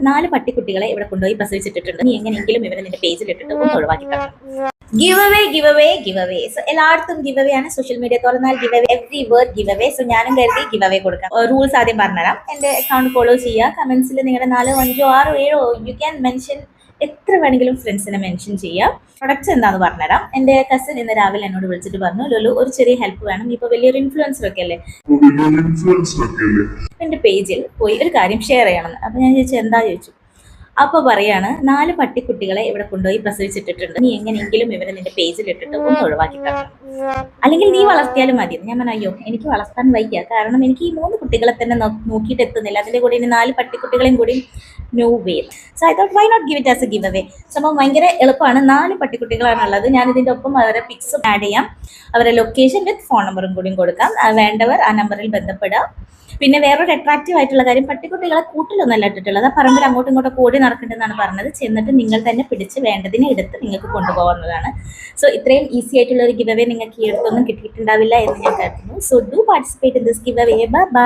4 പട്ടിക്കുട്ടികളെ ഇവിടെ കൊണ്ടുപോയി പ്രസവിച്ചിട്ടിട്ടുണ്ട്. നീ എങ്ങനെയെങ്കിലും ഇവരെ നിന്റെ പേജിൽ ഇട്ടിട്ട് ഒന്ന് ഒഴിവാക്കി തരണം. Give away give away give away. So എല്ലായിടത്തും ഗിവ് അവേ ആണ്. സോഷ്യൽ മീഡിയ തുറന്നാൽ give away, every word give away. So ഞാനും കരുതി ഗിവ് അവേ കൊടുക്കാം. റൂൾസ് ആദ്യം പറഞ്ഞുതരാം. എന്റെ അക്കൗണ്ട് ഫോളോ ചെയ്യുക. കമന്റ്സിൽ നിങ്ങളുടെ 4, 5, 6, 7 യു ക്യാൻ മെൻഷൻ, എത്ര വേണമെങ്കിലും ഫ്രണ്ട്സിനെ മെൻഷൻ ചെയ്യാം. പ്രൊഡക്ട്സ് എന്താണെന്ന് പറഞ്ഞുതരാം. എന്റെ കസിൻ ഇന്ന് രാവിലെ എന്നോട് വിളിച്ചിട്ട് പറഞ്ഞു, ലുലു ഒരു ചെറിയ ഹെൽപ്പ് വേണം, ഇപ്പൊ വലിയൊരു ഇൻഫ്ലുവൻസർ ഒക്കെ അല്ലേ, എന്റെ പേജിൽ പോയി ഒരു കാര്യം ഷെയർ ചെയ്യണം. അപ്പൊ ഞാൻ ചോദിച്ചു എന്താ ചോദിച്ചു. അപ്പൊ പറയാണ് 4 പട്ടിക്കുട്ടികളെ ഇവിടെ കൊണ്ടുപോയി പ്രസവിച്ചിട്ടിട്ടുണ്ട്. നീ എങ്ങനെയെങ്കിലും ഇവരെ നിന്റെ പേജിൽ ഇട്ടിട്ട് ഒന്ന് ഒഴിവാക്കി തരണം, അല്ലെങ്കിൽ നീ വളർത്തിയാലും മതി. ഞാൻ പറഞ്ഞു അയ്യോ എനിക്ക് വളർത്താൻ വയ്യ, കാരണം എനിക്ക് ഈ 3 കുട്ടികളെ തന്നെ നോക്കിയിട്ട് എത്തുന്നില്ല, അതിന്റെ കൂടെ ഇനി 4 പട്ടിക്കുട്ടികളെയും കൂടി no way. So I thought why not give it as a giveaway. സംഭവം ഭയങ്കര എളുപ്പമാണ്. 4 പട്ടിക്കുട്ടികളാണുള്ളത്. ഞാൻ ഇതിന്റെ ഒപ്പം അവരുടെ പിക്സും ആഡ് ചെയ്യാം, അവരുടെ ലൊക്കേഷൻ വിത്ത് ഫോൺ നമ്പറും കൂടിയും കൊടുക്കാം. വേണ്ടവർ ആ നമ്പറിൽ ബന്ധപ്പെടുക. പിന്നെ വേറൊരു അട്രാക്റ്റീവ് ആയിട്ടുള്ള കാര്യം, പട്ടിക്കുട്ടികളെ കൂട്ടിലൊന്നല്ല ഇട്ടിട്ടുള്ളത്, ആ പറമ്പിൽ അങ്ങോട്ടും ഇങ്ങോട്ടും ഓടി നടക്കേണ്ടതെന്നാണ് പറഞ്ഞത്. ചെന്നിട്ട് നിങ്ങൾ തന്നെ പിടിച്ച് വേണ്ടതിനെ എടുത്ത് നിങ്ങൾക്ക് കൊണ്ടുപോകുന്നതാണ്. സോ ഇത്രയും ഈസി ആയിട്ടുള്ള ഒരു ഗിവ് അവേ നിങ്ങൾക്ക് ഈ അടുത്തൊന്നും കിട്ടിയിട്ടുണ്ടാവില്ല എന്ന് ഞാൻ കരുതുന്നു. So do participate in this giveaway. By.